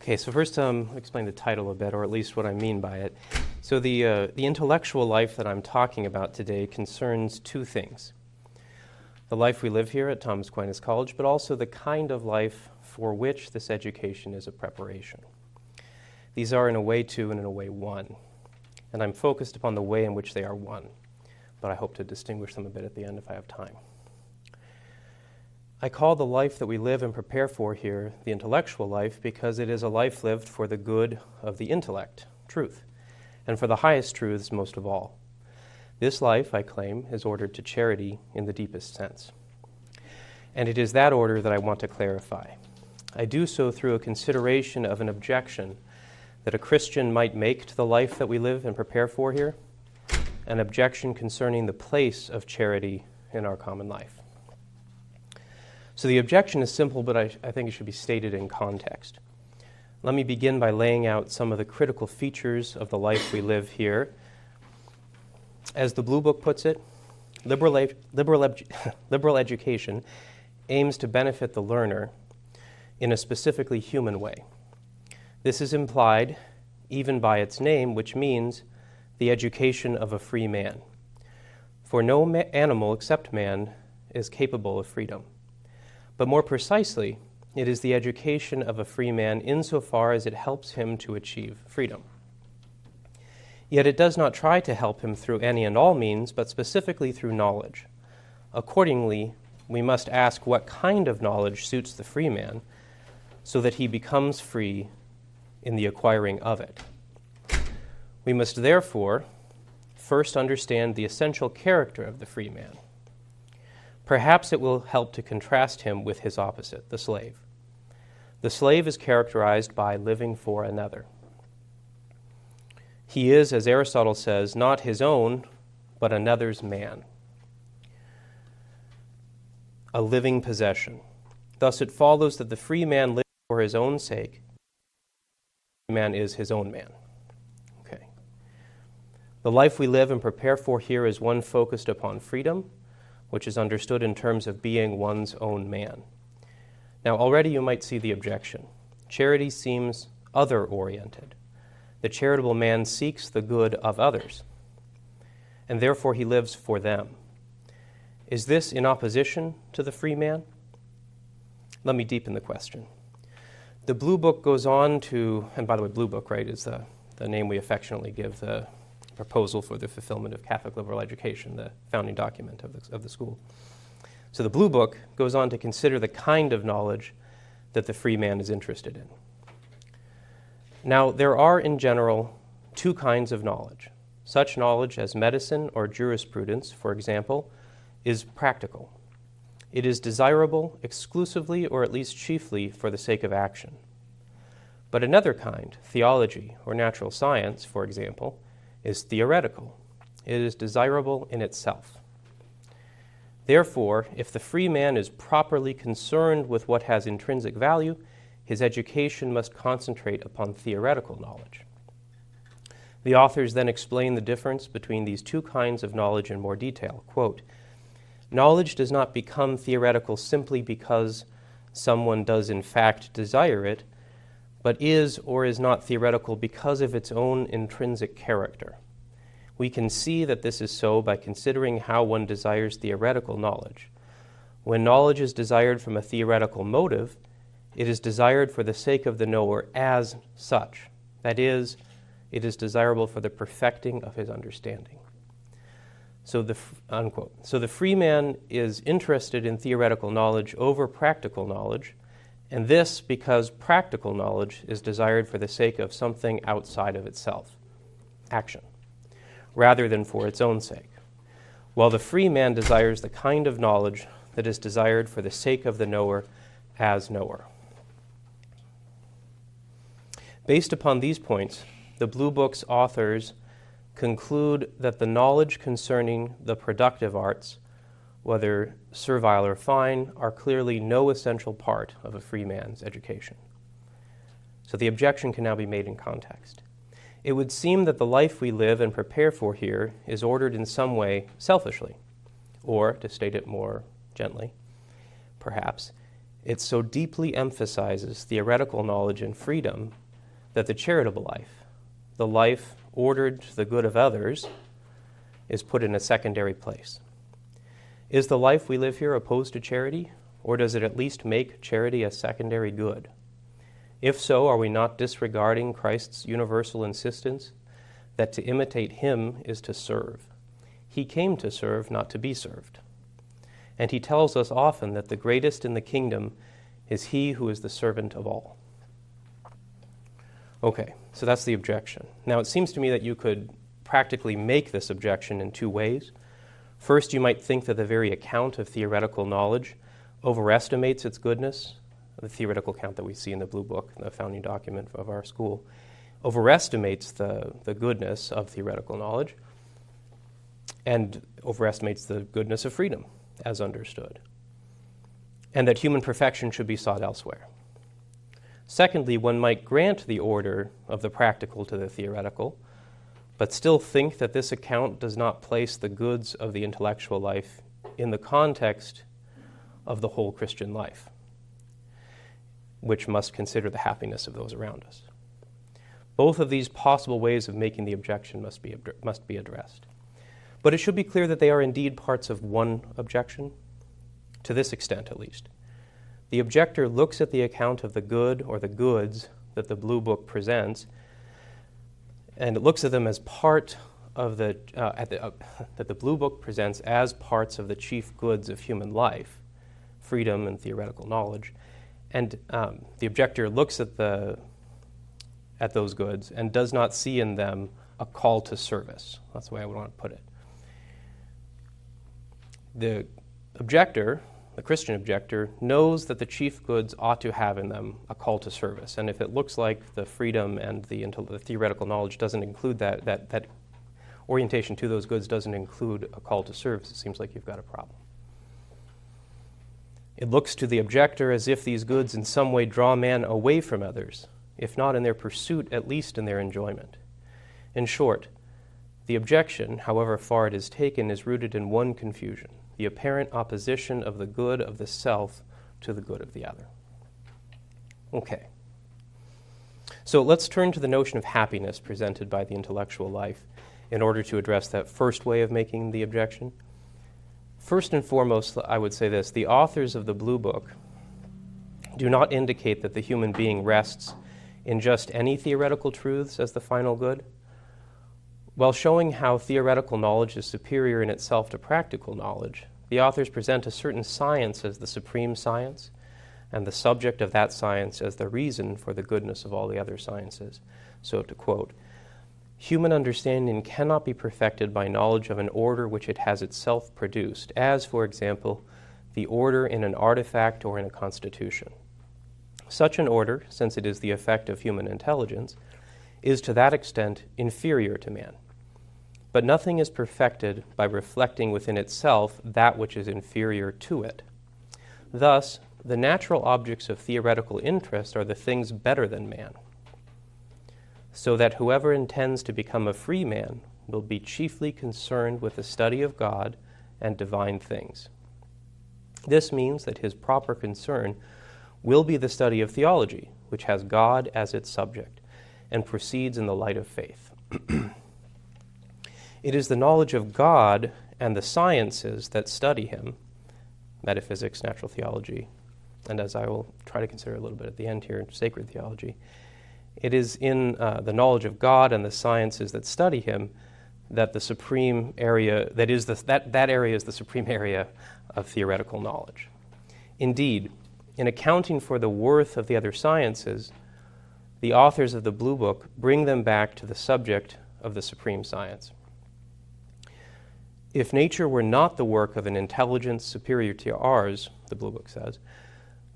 Okay, so first explain the title a bit, or at least what I mean by it. So the intellectual life that I'm talking about today concerns two things. The life we live here at Thomas Aquinas College, but also the kind of life for which this education is a preparation. These are in a way two and in a way one. And I'm focused upon the way in which they are one, but I hope to distinguish them a bit at the end if I have time. I call the life that we live and prepare for here the intellectual life because it is a life lived for the good of the intellect, truth, and for the highest truths most of all. This life, I claim, is ordered to charity in the deepest sense. And it is that order that I want to clarify. I do so through a consideration of an objection that a Christian might make to the life that we live and prepare for here, an objection concerning the place of charity in our common life. So the objection is simple, but I think it should be stated in context. Let me begin by laying out some of the critical features of the life we live here. As the Blue Book puts it, liberal education aims to benefit the learner in a specifically human way. This is implied even by its name, which means the education of a free man. For no animal except man is capable of freedom. But more precisely, it is the education of a free man insofar as it helps him to achieve freedom. Yet it does not try to help him through any and all means, but specifically through knowledge. Accordingly, we must ask what kind of knowledge suits the free man so that he becomes free in the acquiring of it. We must therefore first understand the essential character of the free man. Perhaps it will help to contrast him with his opposite, the slave. The slave is characterized by living for another. He is, as Aristotle says, not his own, but another's man, a living possession. Thus it follows that the free man lives for his own sake. The free man is his own man. Okay. The life we live and prepare for here is one focused upon freedom, which is understood in terms of being one's own man. Now, already you might see the objection. Charity seems other-oriented. The charitable man seeks the good of others, and therefore he lives for them. Is this in opposition to the free man? Let me deepen the question. The Blue Book goes on to, and by the way, Blue Book, right, is the name we affectionately give the proposal for the fulfillment of Catholic liberal education, the founding document of the school. So the Blue Book goes on to consider the kind of knowledge that the free man is interested in. Now, there are in general two kinds of knowledge. Such knowledge as medicine or jurisprudence, for example, is practical. It is desirable exclusively or at least chiefly for the sake of action. But another kind, theology or natural science, for example, is theoretical. It is desirable in itself. Therefore, if the free man is properly concerned with what has intrinsic value, his education must concentrate upon theoretical knowledge. The authors then explain the difference between these two kinds of knowledge in more detail. Quote, knowledge does not become theoretical simply because someone does in fact desire it, but is or is not theoretical because of its own intrinsic character. We can see that this is so by considering how one desires theoretical knowledge. When knowledge is desired from a theoretical motive, it is desired for the sake of the knower as such. That is, it is desirable for the perfecting of his understanding. So the free man is interested in theoretical knowledge over practical knowledge, and this because practical knowledge is desired for the sake of something outside of itself, action, rather than for its own sake, while the free man desires the kind of knowledge that is desired for the sake of the knower as knower. Based upon these points, the Blue Book's authors conclude that the knowledge concerning the productive arts, whether servile or fine, are clearly no essential part of a free man's education. So the objection can now be made in context. It would seem that the life we live and prepare for here is ordered in some way selfishly, or, to state it more gently, perhaps, it so deeply emphasizes theoretical knowledge and freedom that the charitable life, the life ordered to the good of others, is put in a secondary place. Is the life we live here opposed to charity, or does it at least make charity a secondary good? If so, are we not disregarding Christ's universal insistence that to imitate him is to serve? He came to serve, not to be served. And he tells us often that the greatest in the kingdom is he who is the servant of all. Okay, so that's the objection. Now, it seems to me that you could practically make this objection in two ways. First, you might think that the very account of theoretical knowledge overestimates its goodness. The theoretical account that we see in the Blue Book, the founding document of our school, overestimates the goodness of theoretical knowledge and overestimates the goodness of freedom as understood, and that human perfection should be sought elsewhere. Secondly, one might grant the order of the practical to the theoretical, but still think that this account does not place the goods of the intellectual life in the context of the whole Christian life, which must consider the happiness of those around us. Both of these possible ways of making the objection must be addressed. But it should be clear that they are indeed parts of one objection, to this extent at least. The objector looks at the account of the good or the goods that the Blue Book presents, and it looks at them as part of that the Blue Book presents as parts of the chief goods of human life, freedom and theoretical knowledge. And the objector looks at those goods and does not see in them a call to service. That's the way I would want to put it. The objector, the Christian objector, knows that the chief goods ought to have in them a call to service. And if it looks like the freedom and the theoretical knowledge doesn't include that orientation to those goods doesn't include a call to service, it seems like you've got a problem. It looks to the objector as if these goods in some way draw man away from others, if not in their pursuit, at least in their enjoyment. In short, the objection, however far it is taken, is rooted in one confusion: the apparent opposition of the good of the self to the good of the other. Okay. So let's turn to the notion of happiness presented by the intellectual life in order to address that first way of making the objection. First and foremost, I would say this: the authors of the Blue Book do not indicate that the human being rests in just any theoretical truths as the final good. While showing how theoretical knowledge is superior in itself to practical knowledge, the authors present a certain science as the supreme science, and the subject of that science as the reason for the goodness of all the other sciences. So to quote, "Human understanding cannot be perfected by knowledge of an order which it has itself produced, as, for example, the order in an artifact or in a constitution. Such an order, since it is the effect of human intelligence, is to that extent inferior to man. But nothing is perfected by reflecting within itself that which is inferior to it. Thus, the natural objects of theoretical interest are the things better than man, so that whoever intends to become a free man will be chiefly concerned with the study of God and divine things. This means that his proper concern will be the study of theology, which has God as its subject and proceeds in the light of faith. It is the knowledge of God and the sciences that study him, metaphysics, natural theology, and as I will try to consider a little bit at the end here, sacred theology. It is in the knowledge of God and the sciences that study him that the supreme area, that area is the supreme area of theoretical knowledge. Indeed, in accounting for the worth of the other sciences, the authors of the Blue Book bring them back to the subject of the supreme science. If nature were not the work of an intelligence superior to ours, the Blue Book says,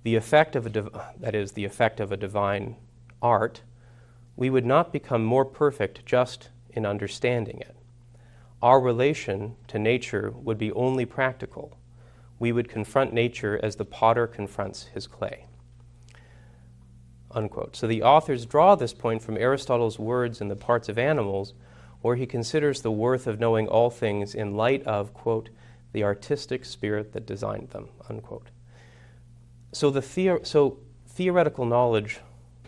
the effect of a divine art, we would not become more perfect just in understanding it. Our relation to nature would be only practical. We would confront nature as the potter confronts his clay." Unquote. So the authors draw this point from Aristotle's words in the Parts of Animals, where he considers the worth of knowing all things in light of, quote, "the artistic spirit that designed them," unquote. So theoretical knowledge,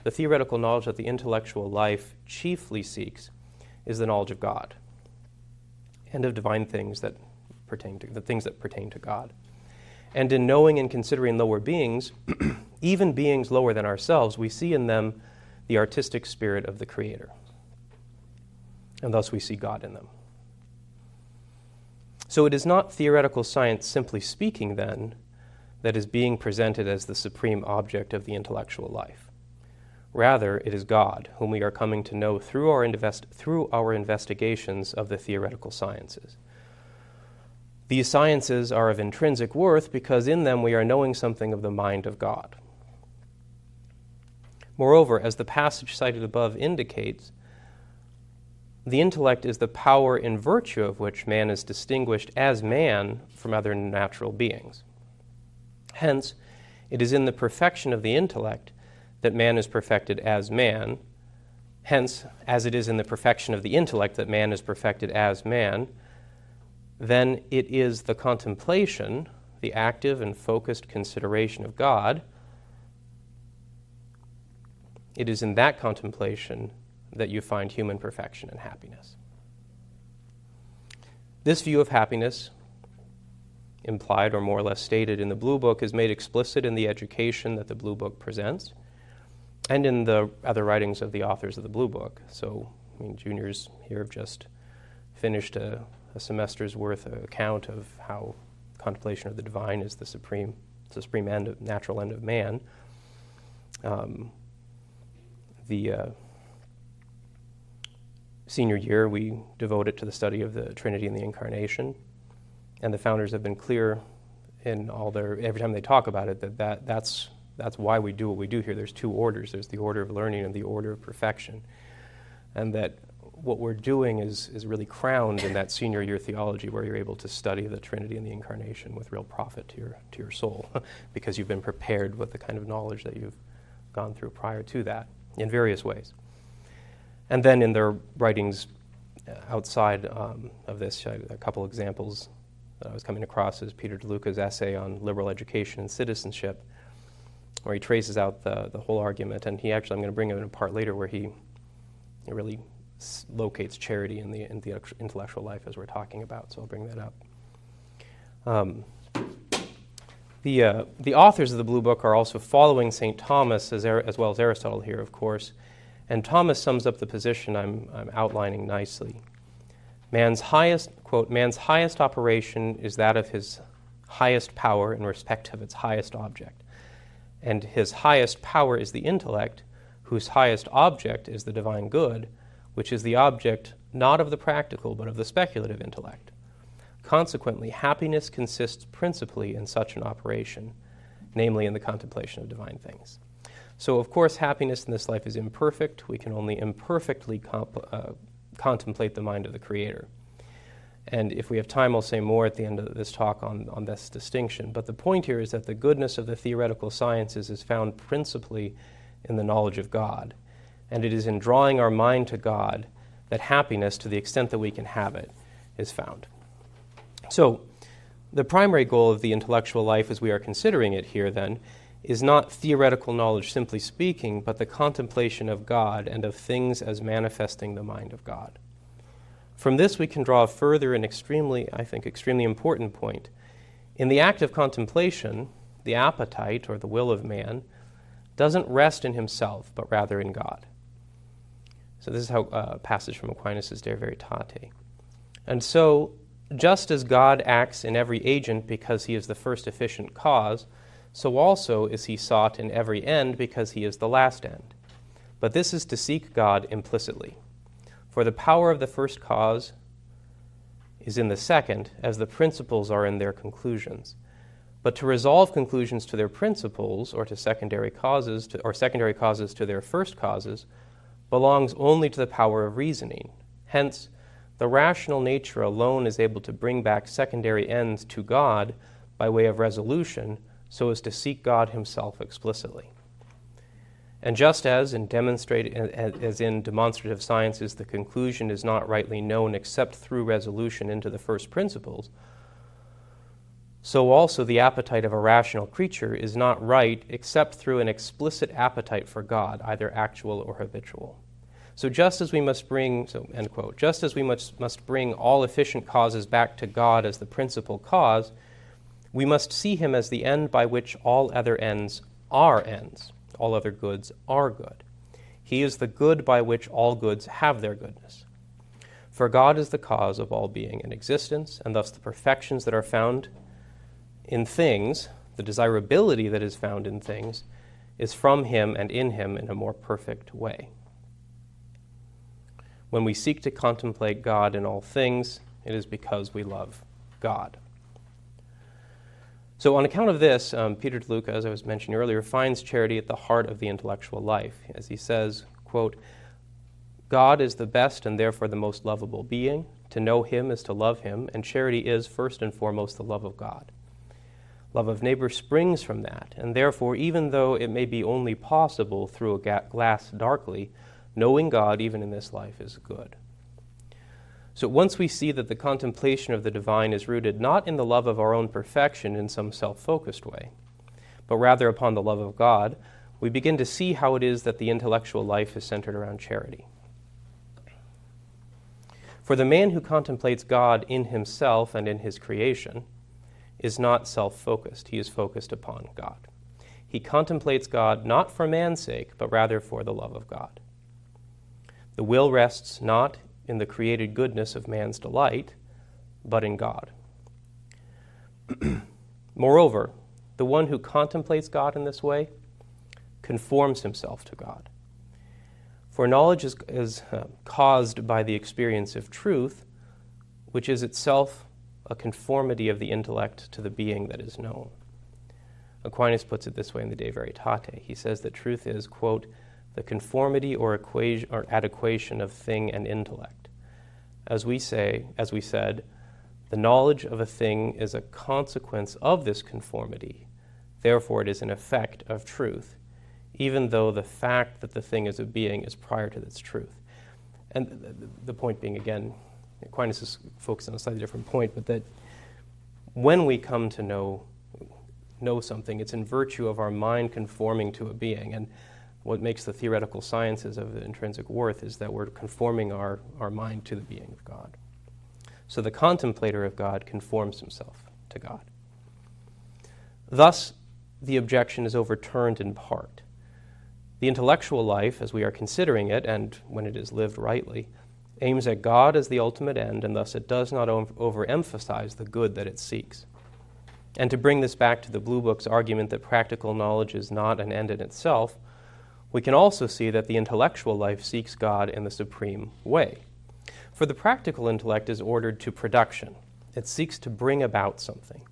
the theoretical knowledge that the intellectual life chiefly seeks is the knowledge of God and of divine things that pertain to God. And in knowing and considering lower beings, even beings lower than ourselves, we see in them the artistic spirit of the Creator. And thus we see God in them. So it is not theoretical science, simply speaking, then, that is being presented as the supreme object of the intellectual life. Rather, it is God, whom we are coming to know through our investigations of the theoretical sciences. These sciences are of intrinsic worth because in them we are knowing something of the mind of God. Moreover, as the passage cited above indicates, the intellect is the power in virtue of which man is distinguished as man from other natural beings. Hence, it is in the perfection of the intellect that man is perfected as man. Hence, as it is in the perfection of the intellect that man is perfected as man, then it is the contemplation, the active and focused consideration of God. It is in that contemplation that you find human perfection and happiness. This view of happiness, implied or more or less stated in the Blue Book, is made explicit in the education that the Blue Book presents and in the other writings of the authors of the Blue Book. So, juniors here have just finished a semester's worth account of how contemplation of the divine is the supreme end, natural end of man. The senior year, we devote it to the study of the Trinity and the Incarnation, and the founders have been clear in every time they talk about it that's why we do what we do here. There's two orders. There's the order of learning and the order of perfection, and that what we're doing is really crowned in that senior year theology where you're able to study the Trinity and the Incarnation with real profit to your soul because you've been prepared with the kind of knowledge that you've gone through prior to that in various ways. And then in their writings outside of this, a couple examples that I was coming across is Peter DeLuca's essay on liberal education and citizenship, where he traces out the whole argument, and I'm going to bring it apart later, where he really locates charity in the intellectual life as we're talking about, so I'll bring that up. The authors of the Blue Book are also following St. Thomas as well as Aristotle here, of course, and Thomas sums up the position I'm outlining nicely. Man's highest operation is that of his highest power in respect of its highest object, and his highest power is the intellect, whose highest object is the divine good, which is the object not of the practical but of the speculative intellect. Consequently, happiness consists principally in such an operation, namely in the contemplation of divine things. So, of course, happiness in this life is imperfect. We can only imperfectly contemplate the mind of the Creator. And if we have time, I'll say more at the end of this talk on this distinction. But the point here is that the goodness of the theoretical sciences is found principally in the knowledge of God. And it is in drawing our mind to God that happiness, to the extent that we can have it, is found. So, the primary goal of the intellectual life as we are considering it here, then, is not theoretical knowledge simply speaking, but the contemplation of God and of things as manifesting the mind of God. From this we can draw a further and extremely important point. In the act of contemplation, the appetite, or the will of man, doesn't rest in himself, but rather in God. So this is how a passage from Aquinas' De Veritate. And so, just as God acts in every agent because he is the first efficient cause, so also is he sought in every end because he is the last end. But this is to seek God implicitly. For the power of the first cause is in the second, as the principles are in their conclusions. But to resolve conclusions to their principles, or to secondary causes to their first causes, belongs only to the power of reasoning. Hence, the rational nature alone is able to bring back secondary ends to God by way of resolution, so as to seek God himself explicitly. And just as in demonstrative sciences the conclusion is not rightly known except through resolution into the first principles, So also the appetite of a rational creature is not right except through an explicit appetite for God, either actual or habitual. So just as we must bring, end quote, just as we must bring all efficient causes back to God as the principal cause, we must see him as the end by which all other ends are ends, all other goods are good. He is the good by which all goods have their goodness. For God is the cause of all being and existence, and thus the perfections that are found in things, the desirability that is found in things, is from him and in him in a more perfect way. When we seek to contemplate God in all things, it is because we love God. So on account of this, Peter de Luca, as I was mentioning earlier, finds charity at the heart of the intellectual life. As he says, quote, God is the best and therefore the most lovable being. To know him is to love him, and charity is first and foremost the love of God. Love of neighbor springs from that, and therefore, even though it may be only possible through a glass darkly, knowing God even in this life is good. So once we see that the contemplation of the divine is rooted not in the love of our own perfection in some self-focused way, but rather upon the love of God, we begin to see how it is that the intellectual life is centered around charity. For the man who contemplates God in himself and in his creation is not self-focused. He is focused upon God. He contemplates God not for man's sake, but rather for the love of God. The will rests not in the created goodness of man's delight, but in God. Moreover, the one who contemplates God in this way conforms himself to God. For knowledge is caused by the experience of truth, which is itself a conformity of the intellect to the being that is known. Aquinas puts it this way in the De Veritate. He says that truth is, quote, the conformity or equation or adequation of thing and intellect. As we said, the knowledge of a thing is a consequence of this conformity. Therefore, it is an effect of truth, even though the fact that the thing is a being is prior to its truth. And the point being, again, Aquinas is focused on a slightly different point, but that when we come to know something, it's in virtue of our mind conforming to a being. And what makes the theoretical sciences of the intrinsic worth is that we're conforming our mind to the being of God. So the contemplator of God conforms himself to God. Thus, the objection is overturned in part. The intellectual life, as we are considering it, and when it is lived rightly, aims at God as the ultimate end, and thus it does not overemphasize the good that it seeks. And to bring this back to the Blue Book's argument that practical knowledge is not an end in itself, we can also see that the intellectual life seeks God in the supreme way. For the practical intellect is ordered to production. It seeks to bring about something.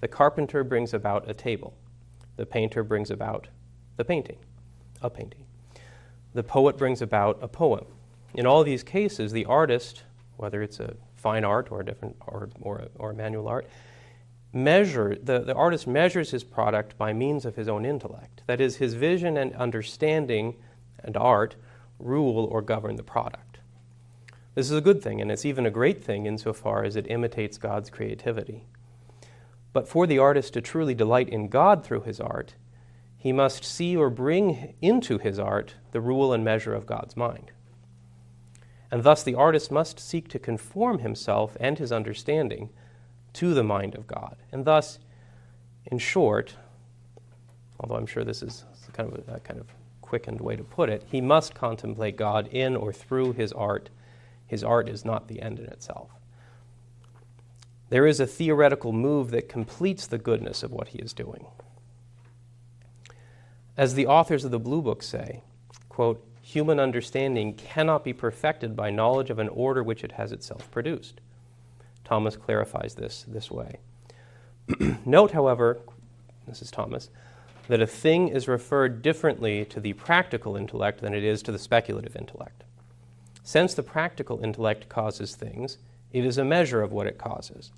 The carpenter brings about a table. The painter brings about a painting. The poet brings about a poem. In all these cases, the artist, whether it's a fine art or a different art or a manual art, the artist measures his product by means of his own intellect. That is, his vision and understanding and art rule or govern the product. This is a good thing, and it's even a great thing insofar as it imitates God's creativity. But for the artist to truly delight in God through his art, he must see or bring into his art the rule and measure of God's mind. And thus the artist must seek to conform himself and his understanding to the mind of God. And thus, in short, although I'm sure this is kind of quickened way to put it, he must contemplate God in or through his art. His art is not the end in itself. There is a theoretical move that completes the goodness of what he is doing. As the authors of the Blue Book say, quote, human understanding cannot be perfected by knowledge of an order which it has itself produced. Thomas clarifies this way. Note, however, this is Thomas, that a thing is referred differently to the practical intellect than it is to the speculative intellect. Since the practical intellect causes things, it is a measure of what it causes.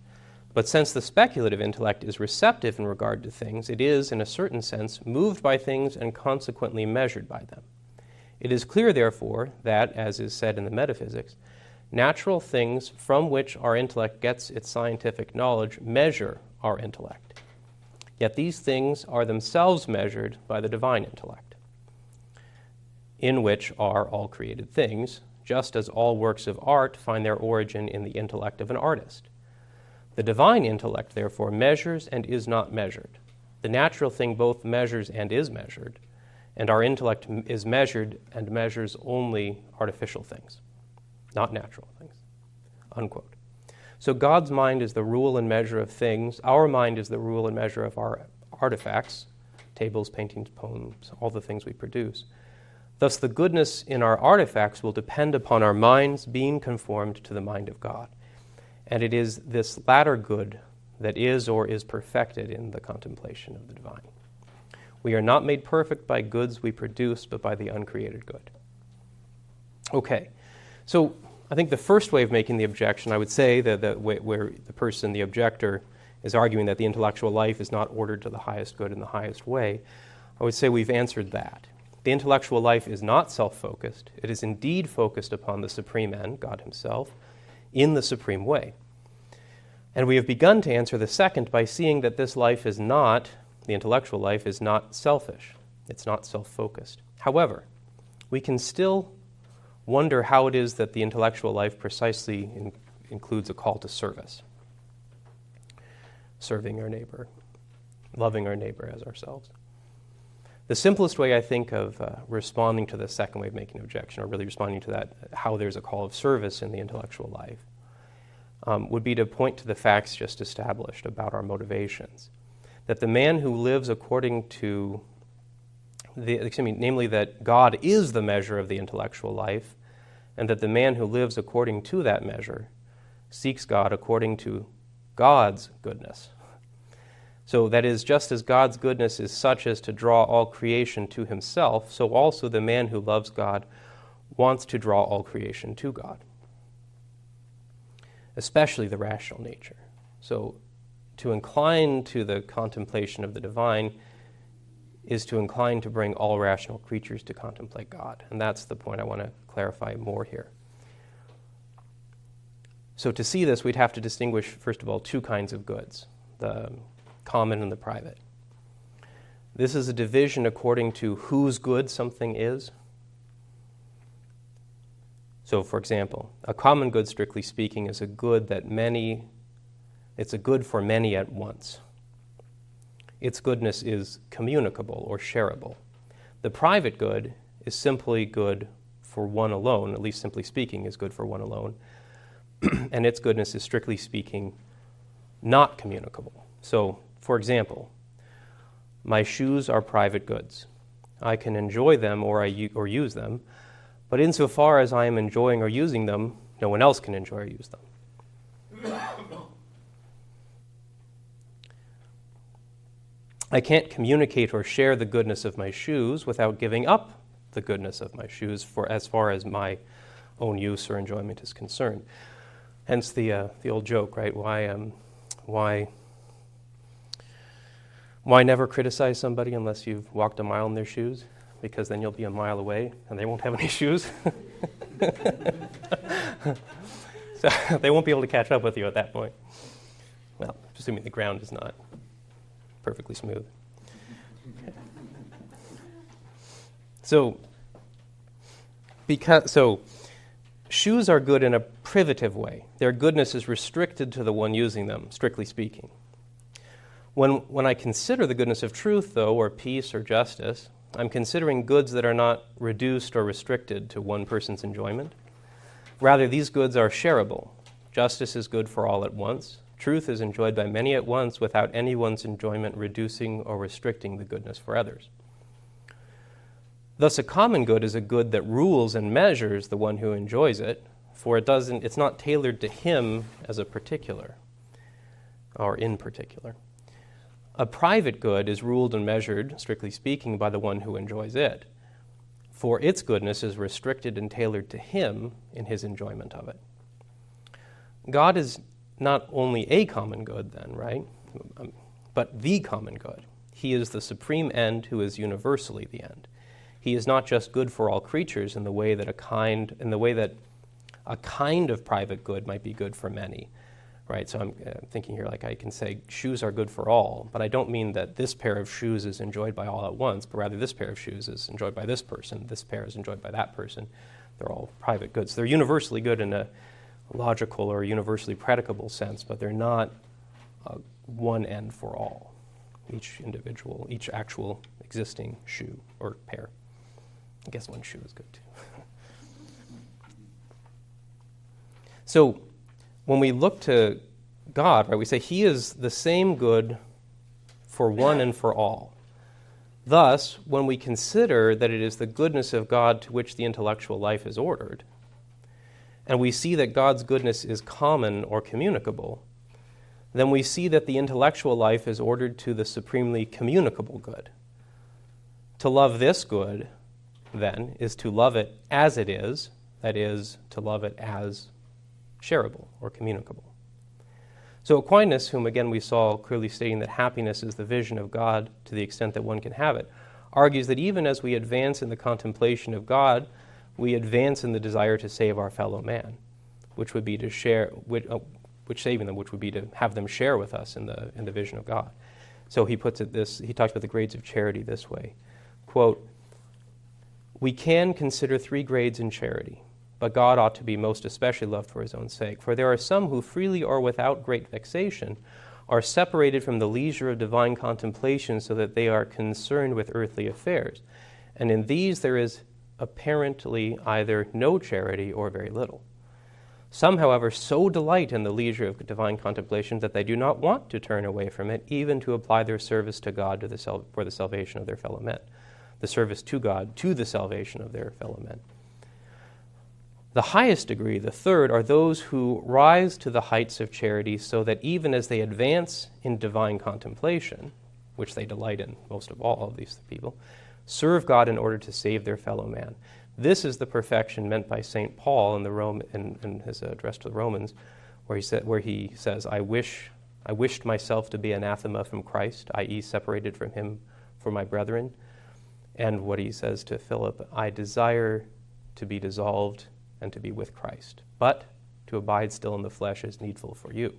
But since the speculative intellect is receptive in regard to things, it is, in a certain sense, moved by things and consequently measured by them. It is clear, therefore, that, as is said in the Metaphysics, natural things from which our intellect gets its scientific knowledge measure our intellect. Yet these things are themselves measured by the divine intellect, in which are all created things, just as all works of art find their origin in the intellect of an artist. The divine intellect, therefore, measures and is not measured. The natural thing both measures and is measured, and our intellect is measured and measures only artificial things, not natural things." Unquote. So God's mind is the rule and measure of things. Our mind is the rule and measure of our artifacts, tables, paintings, poems, all the things we produce. Thus, the goodness in our artifacts will depend upon our minds being conformed to the mind of God. And it is this latter good that is or is perfected in the contemplation of the divine. We are not made perfect by goods we produce, but by the uncreated good. Okay, so I think the first way of making the objection, I would say that where the person, the objector, is arguing that the intellectual life is not ordered to the highest good in the highest way, I would say we've answered that. The intellectual life is not self-focused. It is indeed focused upon the supreme end, God himself, in the supreme way. And we have begun to answer the second by seeing that this life is not, the intellectual life is not selfish. It's not self-focused. However, we can still wonder how it is that the intellectual life precisely includes a call to service. Serving our neighbor, loving our neighbor as ourselves. The simplest way, I think, of responding to the second way of making an objection, or really responding to that, how there's a call of service in the intellectual life, would be to point to the facts just established about our motivations. That the man who lives according to, namely that God is the measure of the intellectual life, and that the man who lives according to that measure seeks God according to God's goodness. So that is, just as God's goodness is such as to draw all creation to himself, so also the man who loves God wants to draw all creation to God, especially the rational nature. So to incline to the contemplation of the divine is to incline to bring all rational creatures to contemplate God. And that's the point I want to clarify more here. So to see this, we'd have to distinguish, first of all, two kinds of goods, the common and the private. This is a division according to whose good something is. So, for example, a common good, strictly speaking, is a good that it's a good for many at once. Its goodness is communicable or shareable. The private good is simply good for one alone, at least simply speaking is good for one alone, and its goodness is, strictly speaking, not communicable. So, for example, my shoes are private goods. I can enjoy them or use them, but insofar as I am enjoying or using them, no one else can enjoy or use them. I can't communicate or share the goodness of my shoes without giving up the goodness of my shoes for as far as my own use or enjoyment is concerned. Hence the old joke, right? Why never criticize somebody unless you've walked a mile in their shoes? Because then you'll be a mile away and they won't have any shoes. So they won't be able to catch up with you at that point. Well, assuming the ground is not perfectly smooth. Okay. So shoes are good in a privative way. Their goodness is restricted to the one using them, strictly speaking. When I consider the goodness of truth, though, or peace or justice, I'm considering goods that are not reduced or restricted to one person's enjoyment. Rather, these goods are shareable. Justice is good for all at once. Truth is enjoyed by many at once without anyone's enjoyment reducing or restricting the goodness for others. Thus, a common good is a good that rules and measures the one who enjoys it, for it's not tailored to him as a particular, or in particular. A private good is ruled and measured, strictly speaking, by the one who enjoys it, for its goodness is restricted and tailored to him in his enjoyment of it. God is not only a common good then, right? But the common good. He is the supreme end who is universally the end. He is not just good for all creatures in the way that a kind of private good might be good for many. right? So I'm thinking here, like I can say shoes are good for all, but I don't mean that this pair of shoes is enjoyed by all at once, but rather this pair of shoes is enjoyed by this person, this pair is enjoyed by that person. They're all private goods. They're universally good in a logical or universally predicable sense, but they're not one end for all. Each individual, each actual existing shoe or pair. I guess one shoe is good too. So when we look to God, right, we say he is the same good for one and for all. Thus, when we consider that it is the goodness of God to which the intellectual life is ordered, and we see that God's goodness is common or communicable, then we see that the intellectual life is ordered to the supremely communicable good. To love this good, then, is to love it as it is, that is, to love it as shareable or communicable. So Aquinas, whom again we saw clearly stating that happiness is the vision of God to the extent that one can have it, argues that even as we advance in the contemplation of God, we advance in the desire to save our fellow man, which would be to share, which saving them, which would be to have them share with us in the vision of God. So he puts it this, he talks about the grades of charity this way, quote, "We can consider 3 grades in charity, but God ought to be most especially loved for his own sake. For there are some who freely or without great vexation are separated from the leisure of divine contemplation so that they are concerned with earthly affairs. And in these there is apparently either no charity or very little. Some, however, so delight in the leisure of divine contemplation that they do not want to turn away from it, even to apply their service to God for the salvation of their fellow men. The service to God to the salvation of their fellow men. The highest degree, the third, are those who rise to the heights of charity so that even as they advance in divine contemplation, which they delight in most of all of these people, serve God in order to save their fellow man. This is the perfection meant by St. Paul in his address to the Romans, where he says, I wished myself to be anathema from Christ, i.e. separated from him for my brethren. And what he says to Philip, I desire to be dissolved and to be with Christ, but to abide still in the flesh is needful for you.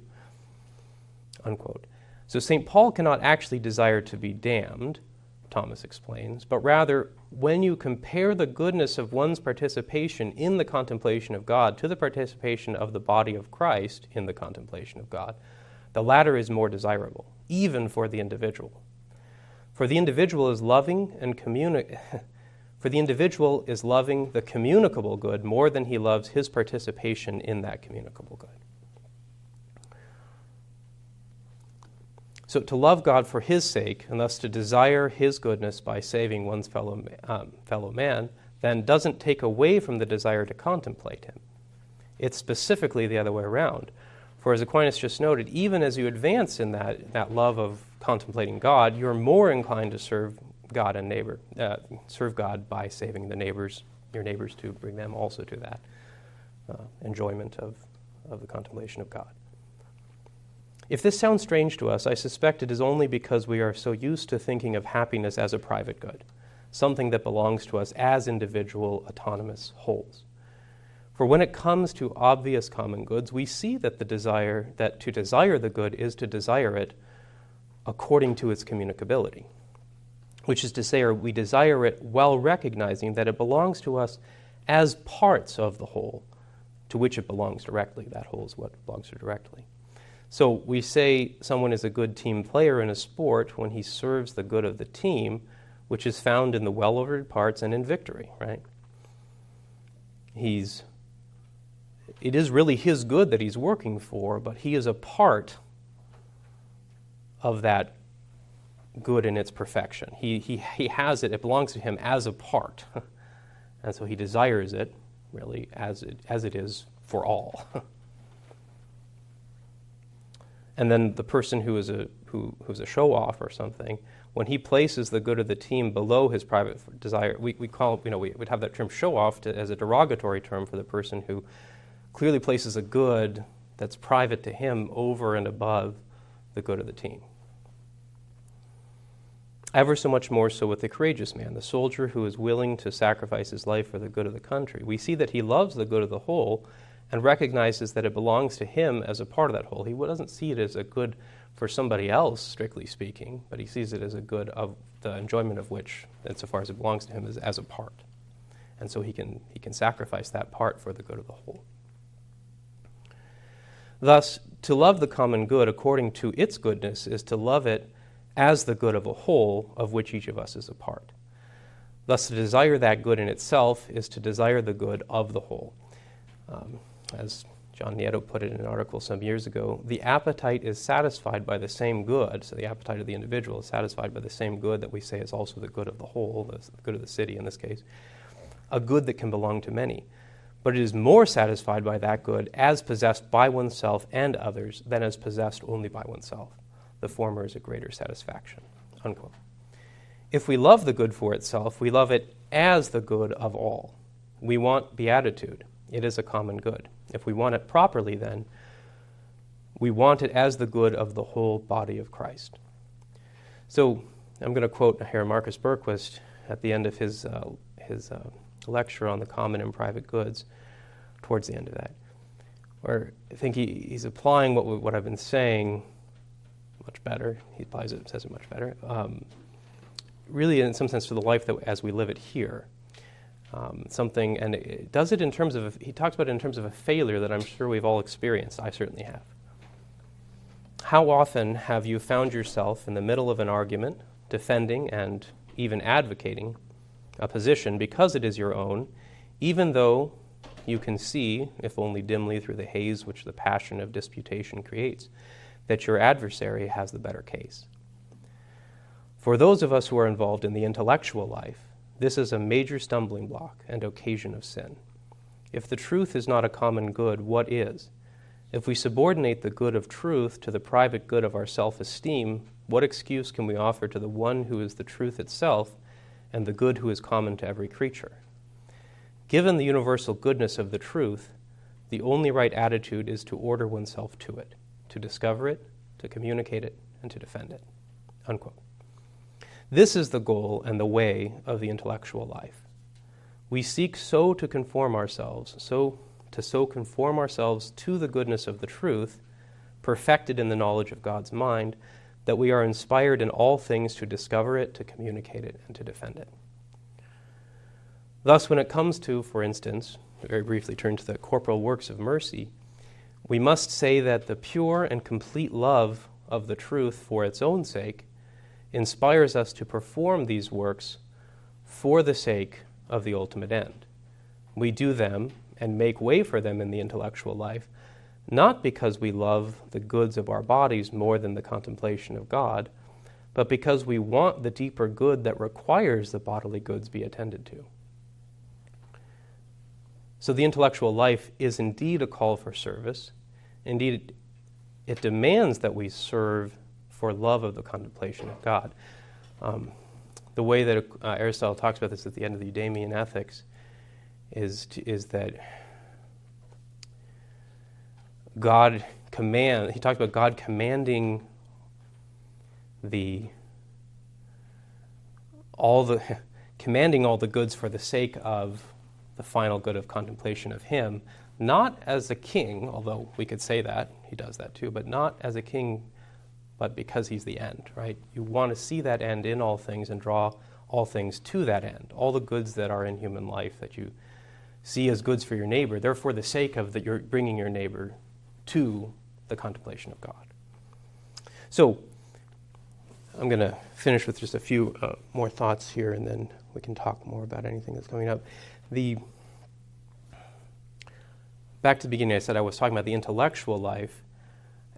Unquote. So St. Paul cannot actually desire to be damned, Thomas explains, but rather, when you compare the goodness of one's participation in the contemplation of God to the participation of the body of Christ in the contemplation of God, the latter is more desirable, even for the individual. For the individual is loving the communicable good more than he loves his participation in that communicable good. So to love God for his sake, and thus to desire his goodness by saving one's fellow man, then doesn't take away from the desire to contemplate him. It's specifically the other way around. For as Aquinas just noted, even as you advance in that love of contemplating God, you're more inclined to serve God serve God by saving your neighbors, to bring them also to that enjoyment of the contemplation of God. If this sounds strange to us, I suspect it is only because we are so used to thinking of happiness as a private good, something that belongs to us as individual autonomous wholes. For when it comes to obvious common goods, we see that to desire the good is to desire it according to its communicability, which is to say, we desire it while recognizing that it belongs to us as parts of the whole to which it belongs directly. That whole is what belongs to directly. So we say someone is a good team player in a sport when he serves the good of the team, which is found in the well-ordered parts and in victory, right? It is really his good that he's working for, but he is a part of that good in its perfection. He has it belongs to him as a part. And so he desires it, really, as it is for all. And then the person who's a show-off or something, when he places the good of the team below his private desire, we'd have that term show-off as a derogatory term for the person who clearly places a good that's private to him over and above the good of the team. Ever so much more so with the courageous man, the soldier who is willing to sacrifice his life for the good of the country. We see that he loves the good of the whole, and recognizes that it belongs to him as a part of that whole. He doesn't see it as a good for somebody else, strictly speaking, but he sees it as a good of the enjoyment of which, insofar as it belongs to him, is as a part. And so he can sacrifice that part for the good of the whole. Thus, to love the common good according to its goodness is to love it as the good of a whole of which each of us is a part. Thus, to desire that good in itself is to desire the good of the whole. As John Nieto put it in an article some years ago, the appetite is satisfied by the same good, so the appetite of the individual is satisfied by the same good that we say is also the good of the whole, the good of the city in this case, a good that can belong to many. But it is more satisfied by that good as possessed by oneself and others than as possessed only by oneself. The former is a greater satisfaction." Unquote. If we love the good for itself, we love it as the good of all. We want beatitude. It is a common good. If we want it properly, then, we want it as the good of the whole body of Christ. So I'm going to quote here Marcus Berquist at the end of his lecture on the common and private goods, towards the end of that, where I think he's applying what I've been saying much better. He applies it, says it much better. Really, in some sense, to the life that as we live it here. And it does it in terms of, he talks about it in terms of a failure that I'm sure we've all experienced. I certainly have. How often have you found yourself in the middle of an argument, defending and even advocating a position because it is your own, even though you can see, if only dimly through the haze which the passion of disputation creates, that your adversary has the better case? For those of us who are involved in the intellectual life, this is a major stumbling block and occasion of sin. If the truth is not a common good, what is? If we subordinate the good of truth to the private good of our self-esteem, what excuse can we offer to the one who is the truth itself and the good who is common to every creature? Given the universal goodness of the truth, the only right attitude is to order oneself to it, to discover it, to communicate it, and to defend it." Unquote. This is the goal and the way of the intellectual life. We seek so to conform ourselves to the goodness of the truth, perfected in the knowledge of God's mind, that we are inspired in all things to discover it, to communicate it, and to defend it. Thus, when it comes to, for instance, very briefly turn to the corporal works of mercy, we must say that the pure and complete love of the truth for its own sake inspires us to perform these works for the sake of the ultimate end. We do them and make way for them in the intellectual life, not because we love the goods of our bodies more than the contemplation of God, but because we want the deeper good that requires the bodily goods be attended to. So the intellectual life is indeed a call for service. Indeed, it demands that we serve for love of the contemplation of God. The way that Aristotle talks about this at the end of the Eudemian Ethics is that he talks about God commanding all the goods for the sake of the final good of contemplation of him, not as a king, although we could say that, he does that too, but not as a king, but because he's the end, right? You want to see that end in all things and draw all things to that end. All the goods that are in human life that you see as goods for your neighbor, they're for the sake of that you're bringing your neighbor to the contemplation of God. So I'm going to finish with just a few more thoughts here, and then we can talk more about anything that's coming up. Back to the beginning, I said I was talking about the intellectual life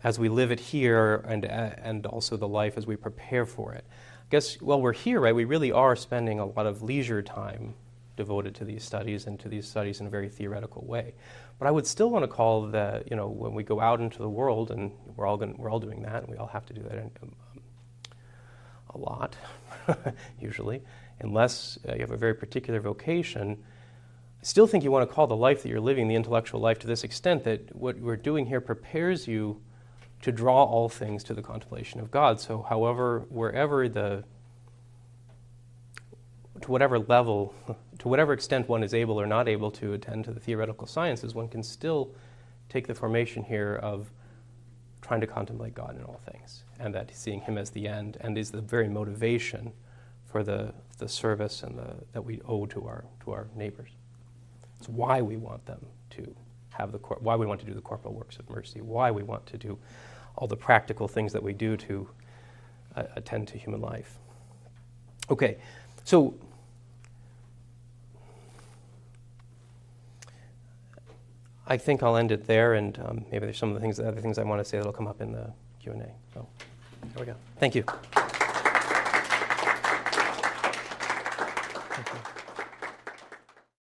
as we live it here, and also the life as we prepare for it. I guess while we're here, right, we really are spending a lot of leisure time devoted to these studies and to these studies in a very theoretical way. But I would still want to call when we go out into the world, and we're all doing that, and we all have to do that a lot, usually, unless you have a very particular vocation. I still think you want to call the life that you're living the intellectual life to this extent that what we're doing here prepares you to draw all things to the contemplation of God. So to whatever level, to whatever extent one is able or not able to attend to the theoretical sciences, one can still take the formation here of trying to contemplate God in all things, and that seeing Him as the end, and is the very motivation for the service and that we owe to our neighbors. It's why we want them to have why we want to do the corporal works of mercy, why we want to do all the practical things that we do to attend to human life. Okay, so I think I'll end it there, and maybe there's some of the other things I want to say that'll come up in the Q&A. So there we go. Thank you. Thank you.